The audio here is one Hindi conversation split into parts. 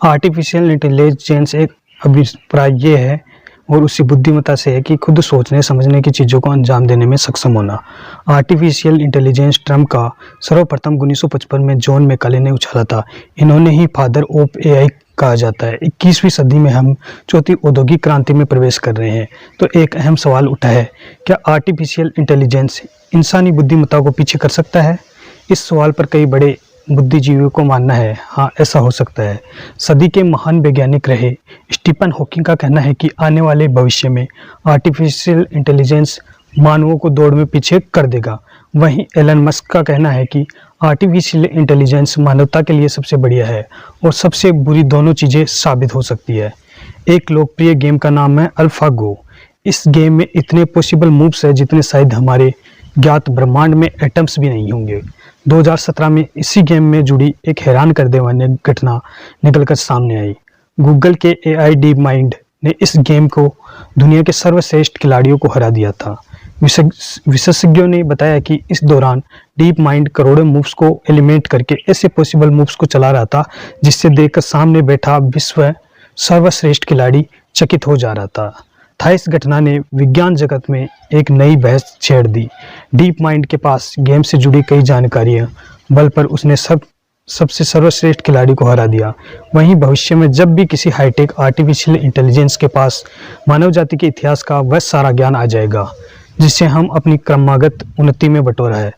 आर्टिफिशियल इंटेलिजेंस एक अभिप्राय ये है और उसी बुद्धिमत्ता से है कि खुद सोचने समझने की चीज़ों को अंजाम देने में सक्षम होना। आर्टिफिशियल इंटेलिजेंस टर्म का सर्वप्रथम 1955 में जॉन मैकाले ने उछाला था। इन्होंने ही फादर ऑफ एआई कहा जाता है। 21वीं सदी में हम चौथी औद्योगिक क्रांति में प्रवेश कर रहे हैं, तो एक अहम सवाल उठा है, क्या आर्टिफिशियल इंटेलिजेंस इंसानी बुद्धिमत्ता को पीछे कर सकता है? इस सवाल पर कई बड़े बुद्धिजीवियों को मानना है, हाँ ऐसा हो सकता है। सदी के महान वैज्ञानिक रहे स्टीफन हॉकिंग का कहना है कि आने वाले भविष्य में आर्टिफिशियल इंटेलिजेंस मानवों को दौड़ में पीछे कर देगा। वहीं एलन मस्क का कहना है कि आर्टिफिशियल इंटेलिजेंस मानवता के लिए सबसे बढ़िया है और सबसे बुरी दोनों चीज़ें साबित हो सकती है। एक लोकप्रिय गेम का नाम है अल्फागो। इस गेम में इतने पॉसिबल मूव्स है जितने शायद हमारे ज्ञात ब्रह्मांड में एटम्स भी नहीं होंगे। 2017 में इसी गेम में जुड़ी एक हैरान कर देने वाली घटना निकलकर सामने आई। गूगल के एआई डीप माइंड ने इस गेम को दुनिया के सर्वश्रेष्ठ खिलाड़ियों को हरा दिया था। विशेषज्ञों ने बताया कि इस दौरान डीप माइंड करोड़ों मूव्स को एलिमिनेट करके ऐसे पॉसिबल मूव्स को चला रहा था जिससे देखकर सामने बैठा विश्व सर्वश्रेष्ठ खिलाड़ी चकित हो जा रहा था। इस घटना ने विज्ञान जगत में एक नई बहस छेड़ दी। डीप माइंड के पास गेम से जुड़ी कई जानकारियां बल पर उसने सबसे सर्वश्रेष्ठ खिलाड़ी को हरा दिया। वहीं भविष्य में जब भी किसी हाईटेक आर्टिफिशियल इंटेलिजेंस के पास मानव जाति के इतिहास का वह सारा ज्ञान आ जाएगा जिससे हम अपनी क्रमागत उन्नति में बटोरा है,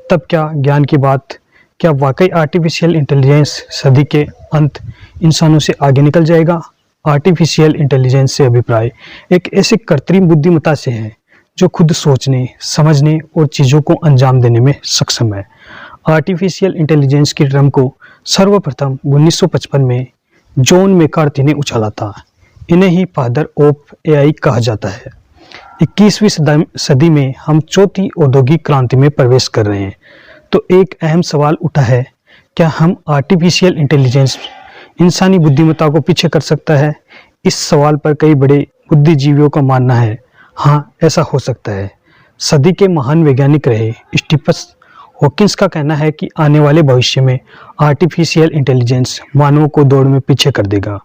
तब क्या ज्ञान की बात, क्या वाकई आर्टिफिशियल इंटेलिजेंस सदी के अंत इंसानों से आगे निकल जाएगा? आर्टिफिशियल इंटेलिजेंस से अभिप्राय एक ऐसे कृत्रिम बुद्धिमत्ता से है जो खुद सोचने समझने और चीज़ों को अंजाम देने में सक्षम है। आर्टिफिशियल इंटेलिजेंस की टर्म को सर्वप्रथम 1955 में जॉन मैकार्थी ने उछाला था। इन्हें ही फादर ऑफ एआई कहा जाता है। 21वीं सदी में हम चौथी औद्योगिक क्रांति में प्रवेश कर रहे हैं, तो एक अहम सवाल उठा है, क्या हम आर्टिफिशियल इंटेलिजेंस इंसानी बुद्धिमत्ता को पीछे कर सकता है? इस सवाल पर कई बड़े बुद्धिजीवियों का मानना है, हाँ ऐसा हो सकता है। सदी के महान वैज्ञानिक रहे स्टीफन हॉकिंग का कहना है कि आने वाले भविष्य में आर्टिफिशियल इंटेलिजेंस मानवों को दौड़ में पीछे कर देगा।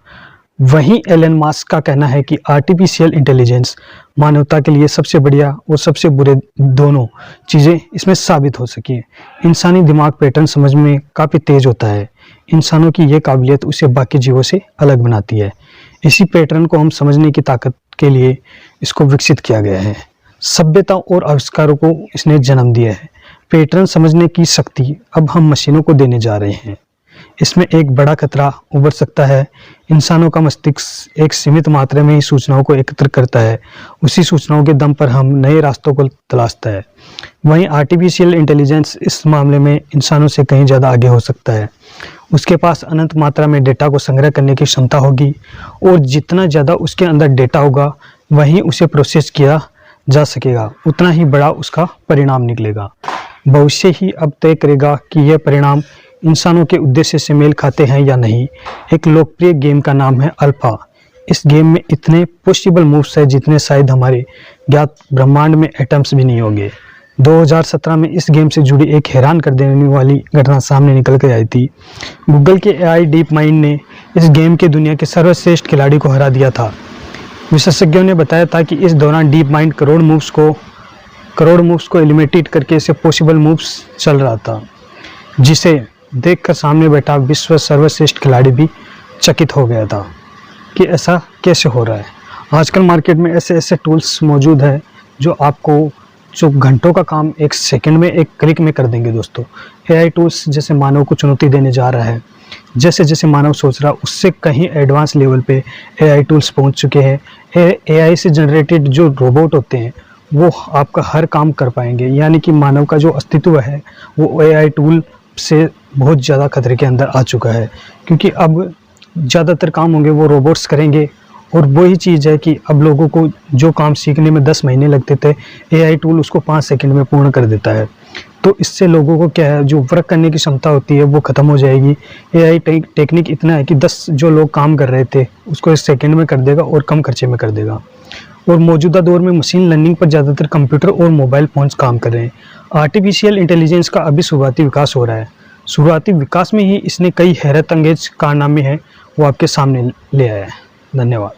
वहीं एलन मस्क का कहना है कि आर्टिफिशियल इंटेलिजेंस मानवता के लिए सबसे बढ़िया और सबसे बुरे दोनों चीज़ें इसमें साबित हो सकी। इंसानी दिमाग पैटर्न समझ में काफ़ी तेज होता है। इंसानों की यह काबिलियत उसे बाकी जीवों से अलग बनाती है। इसी पैटर्न को हम समझने की ताकत के लिए इसको विकसित किया गया है। सभ्यता और आविष्कारों को इसने जन्म दिया है। पैटर्न समझने की शक्ति अब हम मशीनों को देने जा रहे हैं। इसमें एक बड़ा खतरा उभर सकता है। इंसानों का मस्तिष्क एक सीमित मात्रा में ही सूचनाओं को एकत्र करता है। उसी सूचनाओं के दम पर हम नए रास्तों को तलाशता है। वहीं आर्टिफिशियल इंटेलिजेंस इस मामले में इंसानों से कहीं ज़्यादा आगे हो सकता है। उसके पास अनंत मात्रा में डेटा को संग्रह करने की क्षमता होगी और जितना ज़्यादा उसके अंदर डेटा होगा वहीं उसे प्रोसेस किया जा सकेगा, उतना ही बड़ा उसका परिणाम निकलेगा। भविष्य ही अब तय करेगा कि यह परिणाम इंसानों के उद्देश्य से मेल खाते हैं या नहीं। एक लोकप्रिय गेम का नाम है अल्फा। इस गेम में इतने पॉसिबल मूव्स है जितने शायद हमारे ज्ञात ब्रह्मांड में एटम्स भी नहीं होंगे। 2017 में इस गेम से जुड़ी एक हैरान कर देने वाली घटना सामने निकल कर आई थी। गूगल के एआई डीप माइंड ने इस गेम के दुनिया के सर्वश्रेष्ठ खिलाड़ी को हरा दिया था। विशेषज्ञों ने बताया था कि इस दौरान डीप माइंड करोड़ मूव्स को एलिमिनेट करके इसे पॉसिबल मूव्स चल रहा था, जिसे देखकर सामने बैठा विश्व सर्वश्रेष्ठ खिलाड़ी भी चकित हो गया था कि ऐसा कैसे हो रहा है। आजकल मार्केट में ऐसे टूल्स मौजूद है जो आपको जो घंटों का काम एक सेकंड में एक क्लिक में कर देंगे। दोस्तों, एआई टूल्स जैसे मानव को चुनौती देने जा रहा है। जैसे जैसे मानव सोच रहा उससे कहीं एडवांस लेवल पे एआई टूल्स पहुंच चुके हैं। एआई से जनरेटेड जो रोबोट होते हैं वो आपका हर काम कर पाएंगे, यानी कि मानव का जो अस्तित्व है वो एआई टूल से बहुत ज़्यादा खतरे के अंदर आ चुका है, क्योंकि अब ज़्यादातर काम होंगे वो रोबोट्स करेंगे। और वही चीज़ है कि अब लोगों को जो काम सीखने में 10 महीने लगते थे, एआई टूल उसको 5 सेकंड में पूर्ण कर देता है। तो इससे लोगों को क्या है, जो वर्क करने की क्षमता होती है वो ख़त्म हो जाएगी। एआई टेक्निक इतना है कि 10 जो लोग काम कर रहे थे उसको 1 सेकंड में कर देगा और कम खर्चे में कर देगा। और मौजूदा दौर में मशीन लर्निंग पर ज़्यादातर कंप्यूटर और मोबाइल फ़ोन्स काम कर रहे हैं। आर्टिफिशियल इंटेलिजेंस का अभी शुरुआती विकास हो रहा है। शुरुआती विकास में ही इसने कई हैरत अंगेज कारनामे हैं वो आपके सामने ले आया है। धन्यवाद।